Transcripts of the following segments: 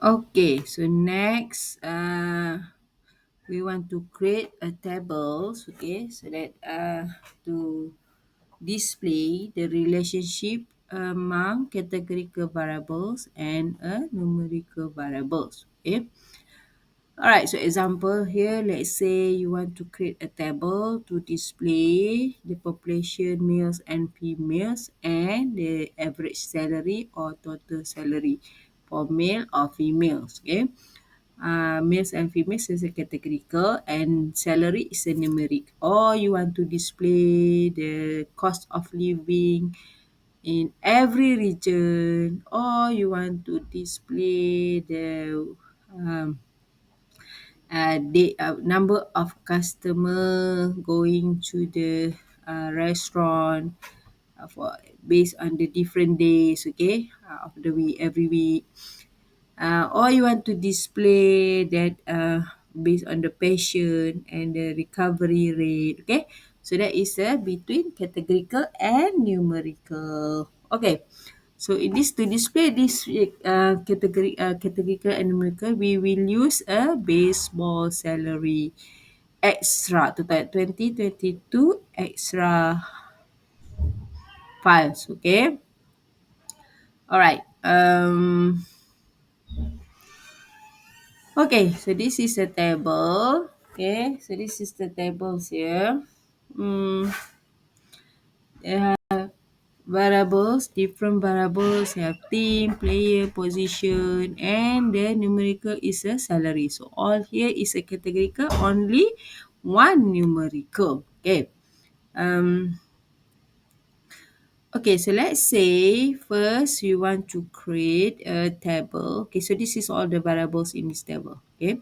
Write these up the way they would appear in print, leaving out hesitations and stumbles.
Okay, so next, we want to create a tables, okay, so that to display the relationship among categorical variables and numerical variables. Okay. All right. So example here, let's say you want to create a table to display the population males and females and the average salary or total salary for male or females. Okay. Males and females is a categorical and salary is a numeric. Or you want to display the cost of living in every region, or you want to display the um, number of customer going to the restaurant for based on the different days, okay, of the week every week. Or you want to display that based on the patient and the recovery rate. Okay, so that is between categorical and numerical. Okay, so in this to display this categorical and numerical, we will use a baseball salary extra to type 2022 extra files. Okay, all right. Okay, so this is a table. Okay, so this is the tables here. Mm, Variables, different variables have team, player, position, and the numerical is a salary. So all here is a categorical, only one numerical. Okay. Um, okay, so let's say first we want to create a table. Okay, so this is all the variables in this table. Okay.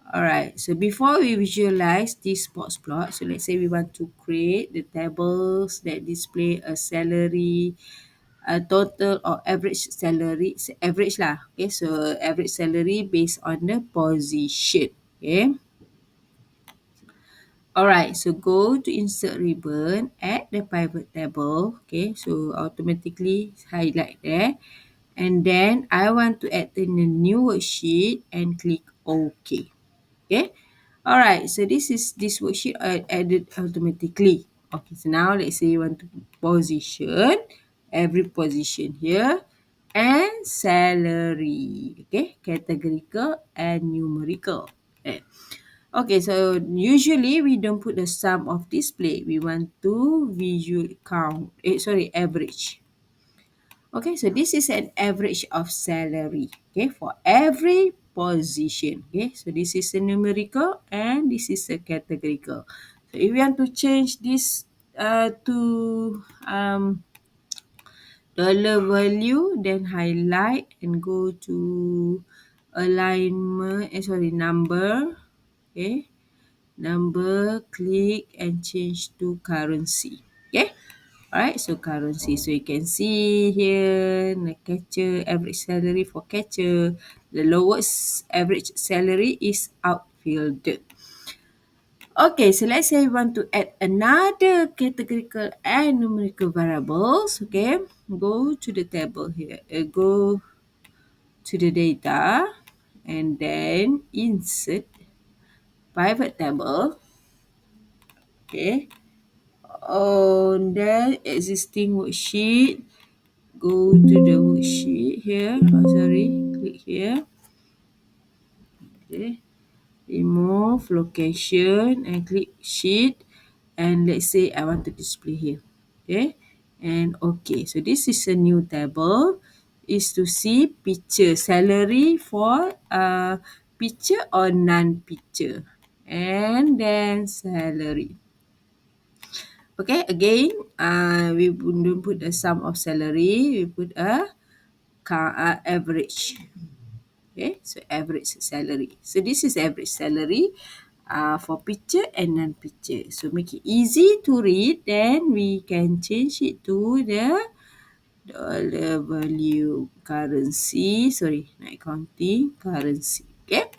Alright, so before we visualize this box plot, so let's say we want to create the tables that display a salary, a total or average salary, average lah. Okay, so average salary based on the position. Okay. Alright, so go to insert ribbon, add the pivot table. Okay, so automatically highlight there. And then I want to add in a new worksheet and click OK. Okay. All right. So this worksheet added automatically. Okay. So now let's say you want to position every position here and salary. Okay. Categorical and numerical. Okay. Okay. So usually we don't put the sum of display. We want to visual count. Average. Okay, so this is an average of salary, okay, for every position. Okay, so this is a numerical and this is a categorical. So if we want to change this to dollar value, then highlight and go to alignment, number, okay, number, click and change to currency. Okay. Alright, so currency. So you can see here the catcher average salary for catcher. The lowest average salary is outfielder. Okay, so let's say we want to add another categorical and numerical variables. Okay, go to the table here. Go to the data and then insert pivot table. Okay, on the existing worksheet, go to the worksheet here. Click here. Okay. Remove location and click sheet. And let's say I want to display here. Okay. And okay. So this is a new table. Is to see picture salary for picture or non-picture. And then salary. Okay, again, we don't put the sum of salary, we put a average. Okay, so average salary. So this is average salary for picture and non-picture. So make it easy to read, then we can change it to the dollar value currency. Not counting currency. Okay.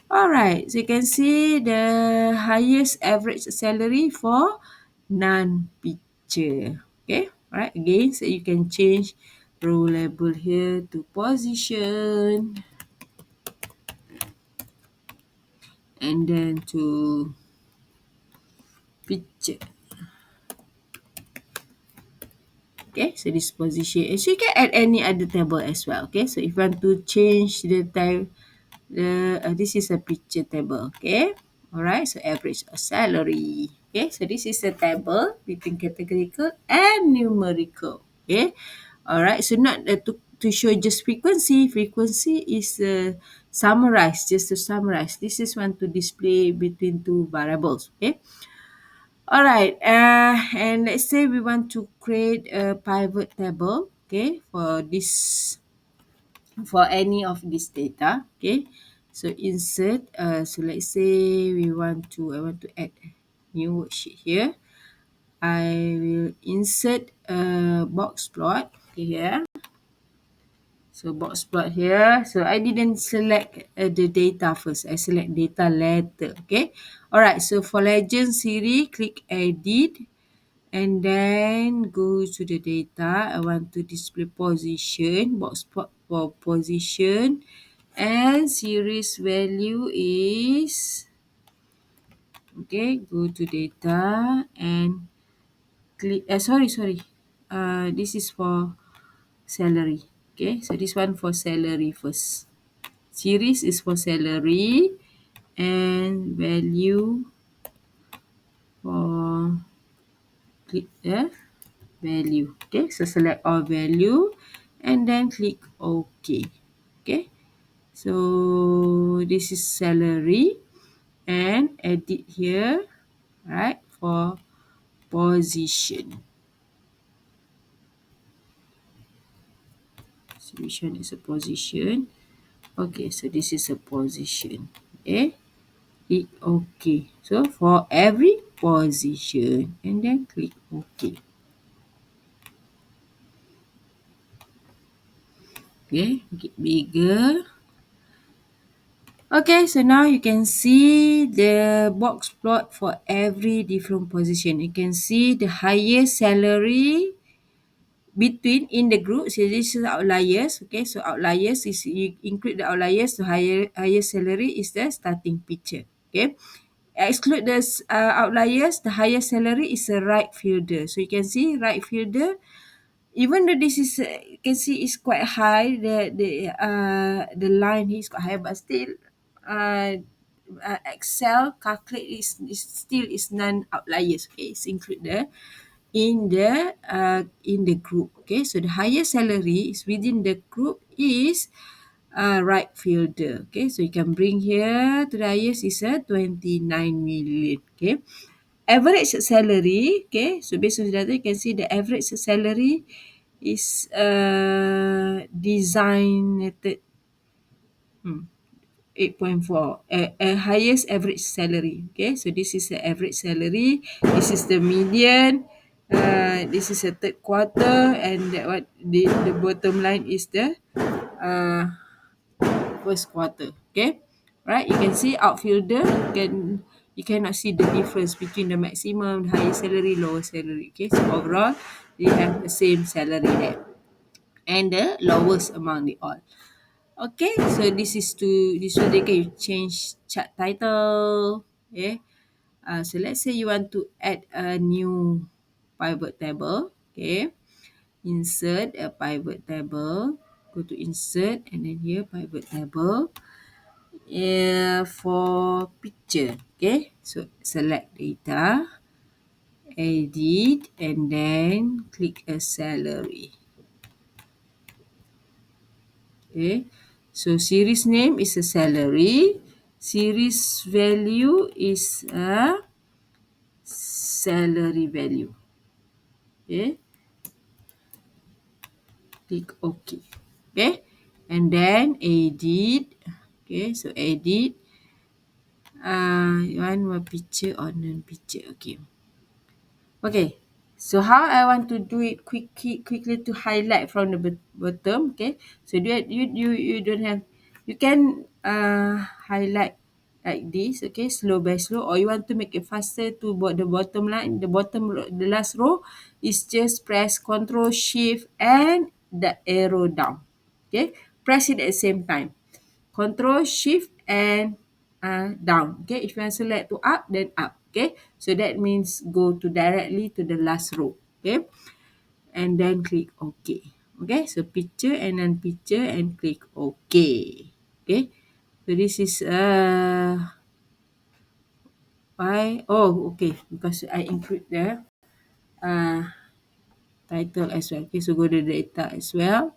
Alright, so you can see the highest average salary for non-picture. Okay, alright, again, so you can change row label here to position, and then to picture. Okay, so this position, and so you can add any other table as well. Okay, so if you want to change the type, this is a picture table. Okay, all right. So average or salary. Okay, so this is a table between categorical and numerical. Okay, all right. So not to show just frequency. Frequency is summarize, just to summarize. This is one to display between two variables. Okay. All right, and let's say we want to create a pivot table, okay, for this, for any of this data, okay. So insert, so let's say I want to add new worksheet here. I will insert a box plot, okay, here. So box plot here. So I didn't select the data first. I select data later, okay. All right, so for legend series, click edit. And then go to the data. I want to display position, box plot for position, and series value is, okay, go to data and click, sorry, this is for salary. Okay, so this one for salary first. Series is for salary, and value for, click there, value. Okay, so select all value and then click OK. Okay, so this is salary, and edit here, right, for position. So which one is a position? Okay, so this is a position. Okay, click OK. So for every position, and then click OK. Okay, make it bigger. Okay, so now you can see the box plot for every different position. You can see the highest salary between in the group. So this is outliers. Okay, so outliers is, you include the outliers. So higher salary is the starting picture. Okay, exclude the outliers. The highest salary is a right fielder. So you can see right fielder, even though this is you can see is quite high, the line here is quite high, but still uh, Excel calculate is still is non outliers. Okay, it's include there in the group. Okay, so the highest salary is within the group is right fielder. Okay, so you can bring here to the highest is 29 million. Okay, average salary. Okay, so based on the data, you can see the average salary is designated 8.4, highest average salary. Okay, so this is the average salary, this is the median, this is the third quarter, and that what the bottom line is the uh, first quarter. Okay, right, you can see outfielder, you cannot see the difference between the maximum, the highest salary, lower salary. Okay, so overall they have the same salary there, and the lowest among the all. Okay, so this one they can change chart title. Okay, so let's say you want to add a new pivot table. Okay, insert a pivot table. Go to insert, and then here pivot table. For picture. Okay, so select data, edit, and then click a salary. Okay, so series name is a salary, series value is a salary value. Okay, click OK. Okay, and then edit. Okay, so edit. You want more picture or non-picture? Okay. Okay, so how I want to do it quickly to highlight from the bottom. Okay, so you don't have, you can highlight like this. Okay, slow by slow, or you want to make it faster to the bottom line, the last row is just press Ctrl Shift and the arrow down. Okay, press it at the same time. Control Shift and down. Okay, if you want to select to up, then up. Okay, so that means go to directly to the last row. Okay, and then click OK. Okay, so picture and then picture and click OK. Okay, so this is why. Oh, okay, because I include the uh, title as well. Okay, so go to the data as well.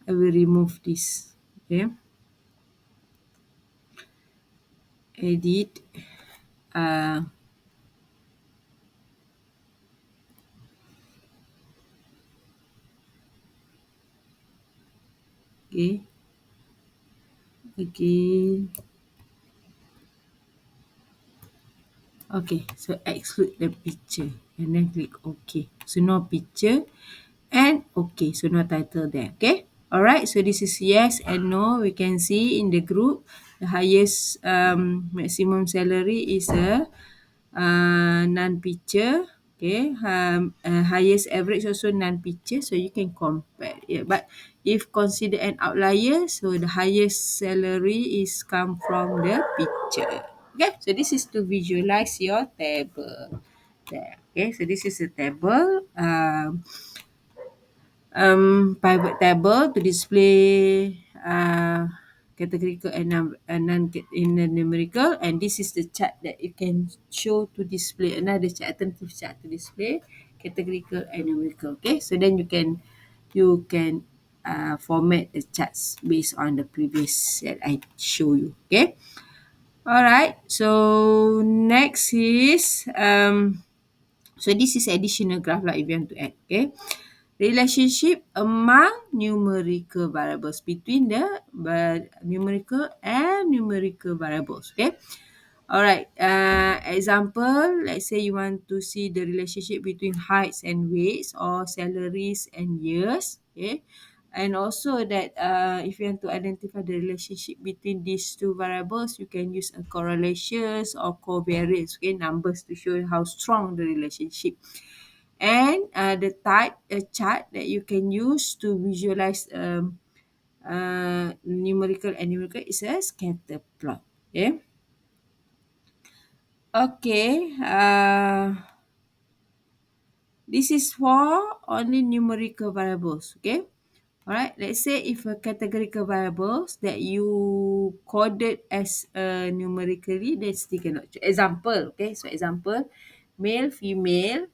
I will remove this. Okay, edit. Uh, okay, again. Okay, so exclude the picture and then click OK. So no picture and OK. So no title there. Okay. Alright, so this is yes and no. We can see in the group the highest maximum salary is a non-picture. Okay, highest average also non-picture, so you can compare. Yeah, but if consider an outlier, so the highest salary is come from the picture. Okay, so this is to visualize your table. There. Okay, so this is a table. Pivot table to display categorical and non in the numerical, and this is the chart that you can show to display another chart, alternative chart to display categorical and numerical. Okay, so then you can format the charts based on the previous that I show you. Okay, all right, so next is so this is additional graph like if you want to add. Okay, relationship among numerical variables between the numerical and numerical variables. Okay. All right. Example, let's say you want to see the relationship between heights and weights or salaries and years. Okay. And also that if you want to identify the relationship between these two variables, you can use a correlations or covariance, okay, numbers to show how strong the relationship. And the type chart that you can use to visualize numerical and numerical is a scatter plot. Okay. Okay. This is for only numerical variables. Okay. Alright, let's say if a categorical variables that you coded as numerically, then still cannot. Example, okay, so example, male, female,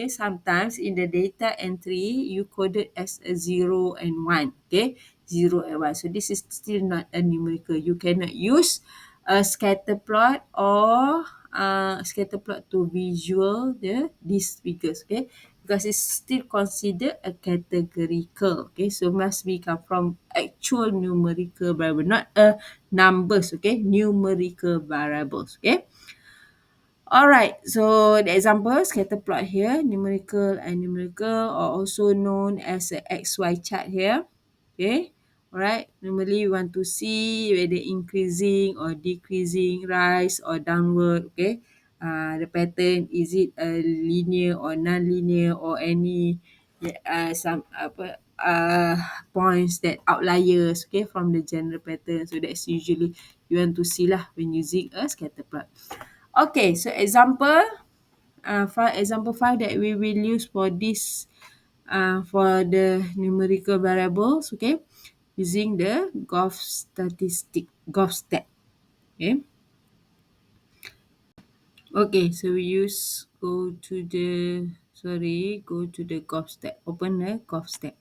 sometimes in the data entry, you coded as a 0 and 1, okay, 0 and 1. So this is still not a numerical. You cannot use a scatter plot or scatter plot to visual these figures, okay, because it's still considered a categorical. Okay, so must be come from actual numerical variable, not a numbers. Okay, numerical variables. Okay. Alright, so the example scatter plot here, numerical and numerical are also known as a XY chart here. Okay, alright, normally we want to see whether increasing or decreasing, rise or downward. Okay, the pattern, is it a linear or non-linear or any some points that outliers, okay, from the general pattern. So that's usually you want to see lah when using a scatter plot. Okay, so example 5 that we will use for this for the numerical variables, okay, using the Golf stat. Okay. Okay, so we go to the Golf stat. Open the Golf stat.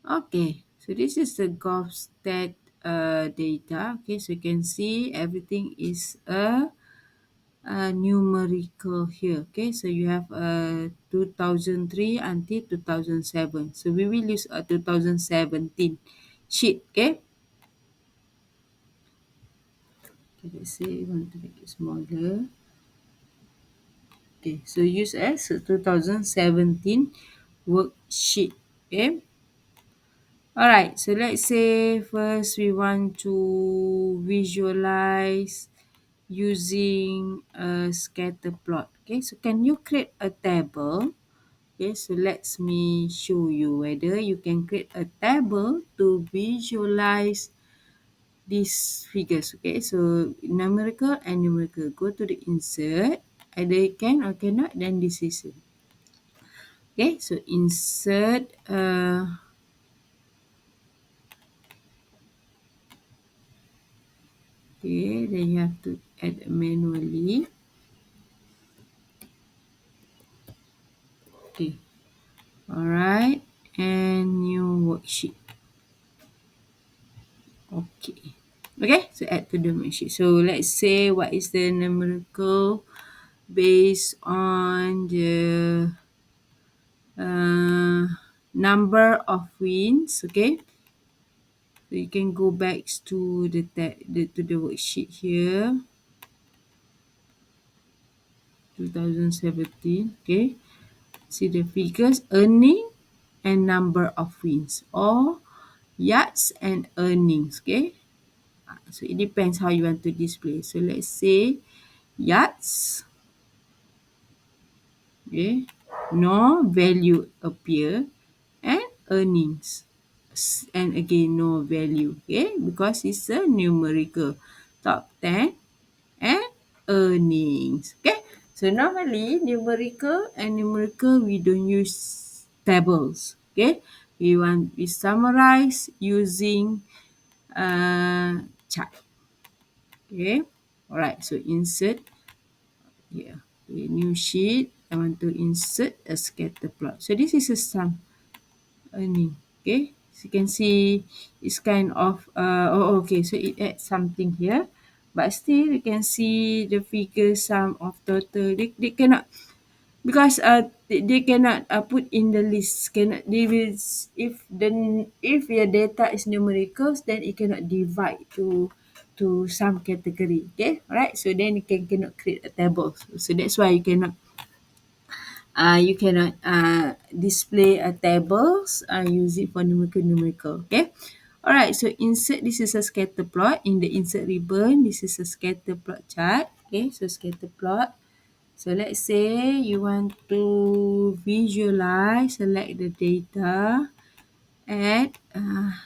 Okay, so this is the Golf stat data. Okay, so you can see everything is a numerical here. Okay, so you have 2003 until 2007. So we will use a 2017 sheet. Okay. Okay, let's say we want to make it smaller. Okay, so use as a 2017 worksheet. Okay. Alright, so let's say first we want to visualize using a scatter plot. Okay, so can you create a table? Okay, so let me show you whether you can create a table to visualize these figures. Okay, so numerical and numerical. Go to the insert. Either you can or cannot, then this is it. Okay, so insert okay, then you have to add manually. Okay, alright, and new worksheet. Okay. Okay, so add to the worksheet. So let's say what is the numerical based on the uh, number of wins. Okay, so you can go back to the worksheet here, 2017. Okay, see the figures, earning and number of wins, or yards and earnings. Okay, so it depends how you want to display. So let's say yards. Okay, no value appear, and earnings, and again no value. Okay, because it's a numerical. Top 10 and earnings. Okay, so normally numerical we don't use tables. Okay, we summarize using chart. Okay, all right, so insert here. Okay, new sheet. I want to insert a scatter plot. So this is a sum earning. Okay, so you can see it's kind of okay. So it adds something here, but still you can see the figure sum of total. They cannot, because they cannot put in the list. Cannot, they will if your data is numericals, then it cannot divide to some category. Okay, alright. So then you cannot create a table. So that's why you cannot display a tables using for numerical. Okay, alright. So insert, this is a scatter plot. In the insert ribbon, this is a scatter plot chart. Okay, so scatter plot. So let's say you want to visualize, select the data, add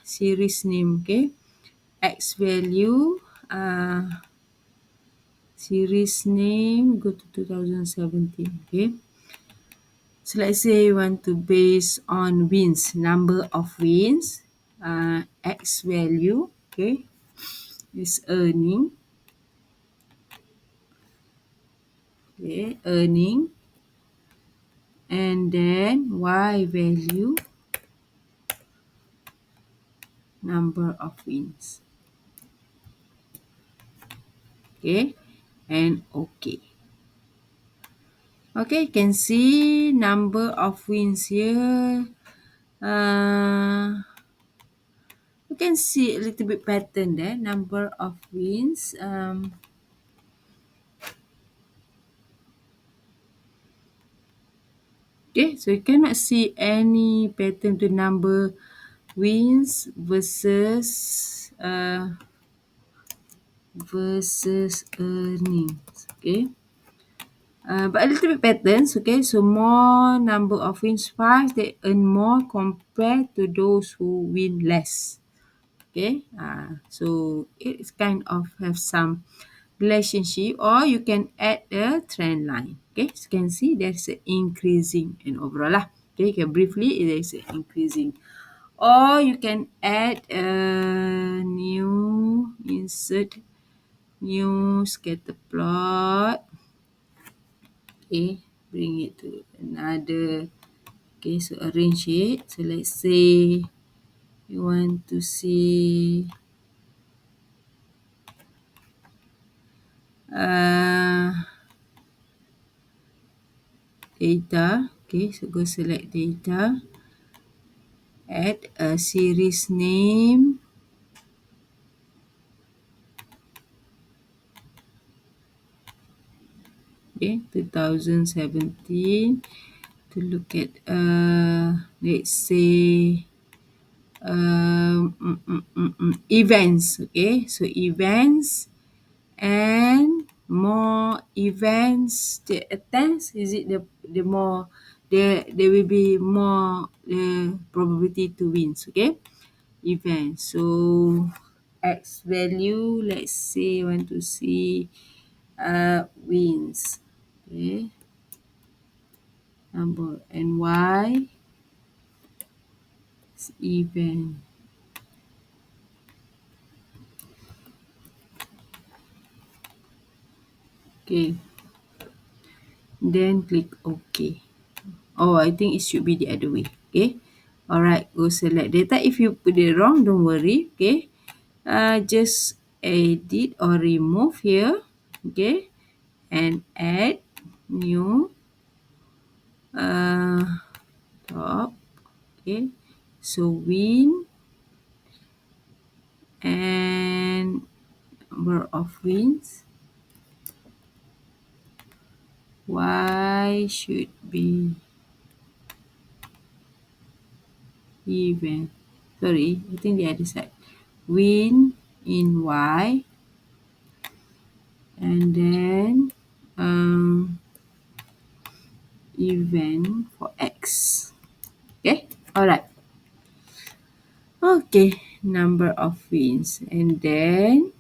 series name. Okay, X value, series name, go to 2017. Okay, so let's say you want to base on wins, number of wins, X value. Okay, is earning. Okay, earning, and then Y value, number of wins. Okay, and okay. Okay, you can see number of wins here. You can see a little bit pattern there. Number of wins. Okay, so you cannot see any pattern to number wins versus earnings. Okay. But a little bit patterns. Okay, so more number of wins 5, they earn more compared to those who win less. Okay, so it's kind of have some relationship, or you can add a trend line. Okay, so you can see there's an increasing and overall lah. Okay, you can briefly there's an increasing, or you can add a new insert new scatter plot. Okay, bring it to another. Okay, so arrange it. So let's say you want to see data. Okay, so go select data, add a series name. Okay, 2017. To look at let's say events. Okay, so events and more events they attend, is it the more there will be more the probability to wins. Okay, event. So x value, let's say want to see wins. Okay, number, and y is event. Okay, then click OK. Oh, I think it should be the other way. Okay. All right. Go select data. If you put it wrong, don't worry. Okay. Just edit or remove here. Okay. And add new uh, top. Okay. So win and number of wins. Y should be even. Sorry, I think the other side. Win in Y, and then even for X. Okay, all right. Okay, number of wins, and then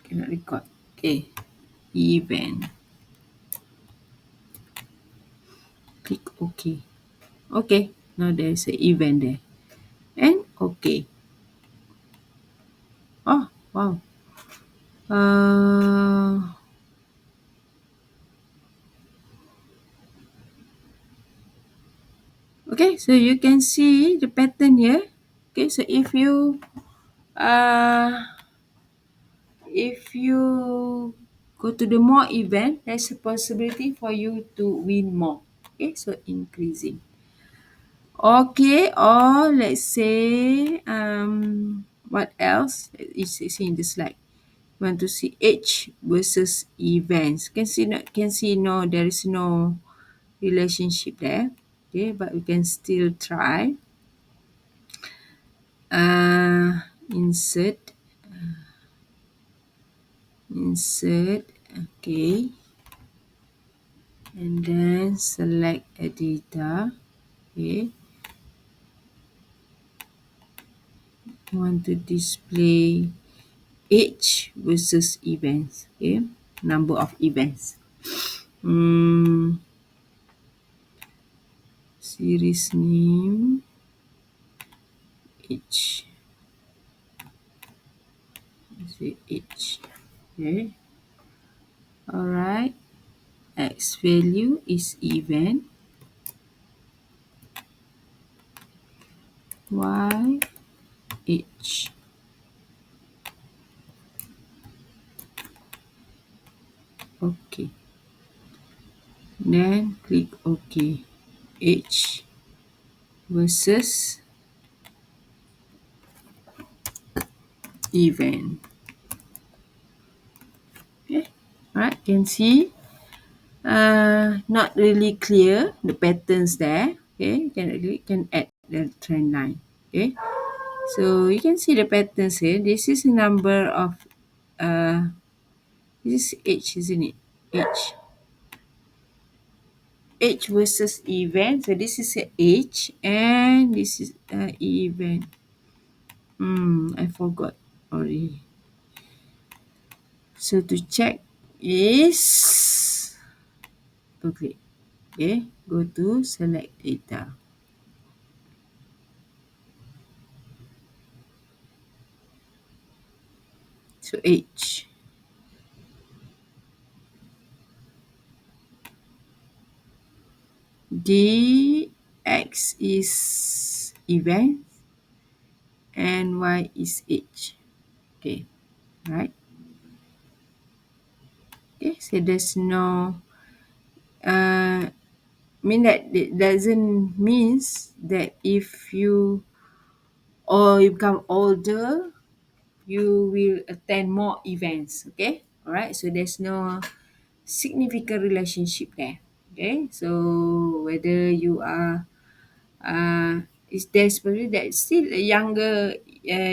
cannot record. Okay, even. Click OK. Okay, now there's an event there, and OK. Oh, wow. Okay, so you can see the pattern here. Okay, so uh, if you go to the more event, there's a possibility for you to win more. Okay, so increasing. Okay, or let's say what else is in the slide? Want to see age versus events. Can see no, there is no relationship there. Okay, but we can still try. Insert, okay, and then select a data. Okay, want to display age versus events. Okay, number of events. Series name, age. Say age. Okay, all right. X value is event. Y age. Okay, then click OK. Age versus event. Okay, alright, can see not really clear the patterns there. Okay, can add the trend line. Okay, so you can see the patterns here. This is a number of this is age, isn't it? Age versus event. So this is a age and this is event. I forgot already. So to check is okay. Okay, go to select data. So age. X is event and Y is age. Okay, right? Okay, so there's no mean that it doesn't means that if you or you become older, you will attend more events. Okay, Alright, so there's no significant relationship there. Okay, so whether you are is there's probably that still a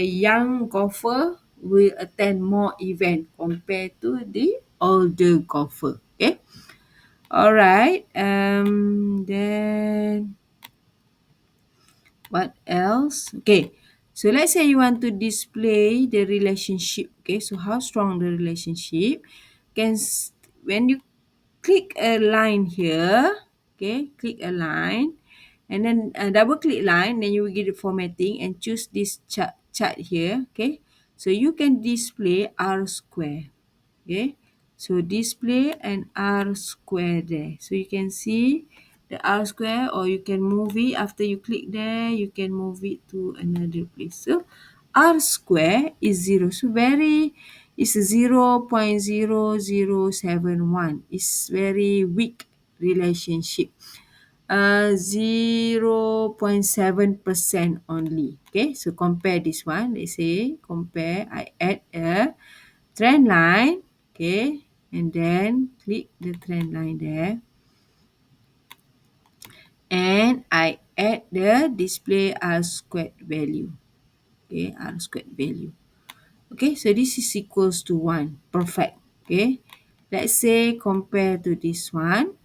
young golfer will attend more event compared to the older golfer. Okay, all right. Then what else? Okay, so let's say you want to display the relationship. Okay, so how strong the relationship when you click a line here. Okay, click a line, and then double click line, then you will get the formatting and choose this chart here. Okay, so you can display R square. Okay, so display an R square there, so you can see the R square, or you can move it after you click there, you can move it to another place. So R square is 0, so it's 0.0071. It's very weak relationship. 0.7% only. Okay, so compare this one. Let's say compare. I add a trend line. Okay, and then click the trend line there, and I add the display R squared value. Okay, R squared value. Okay, so this is equals to 1. Perfect. Okay, let's say compare to this one,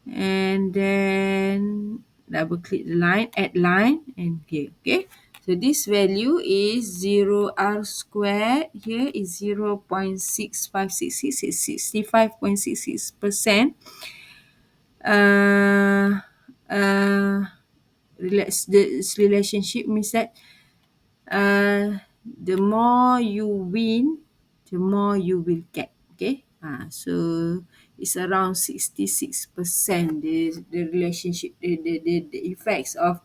and then double click the line, add line, and here. Okay, so this value is 0. R squared here is 0.6566. It's 65.66%. uh, uh, this relationship means that the more you win, the more you will get. Okay, so it's around 66%, the relationship, the effects of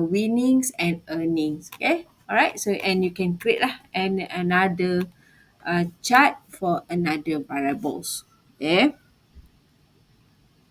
winnings and earnings. Okay, all right, so and you can create lah and another chart for another variables. Okay.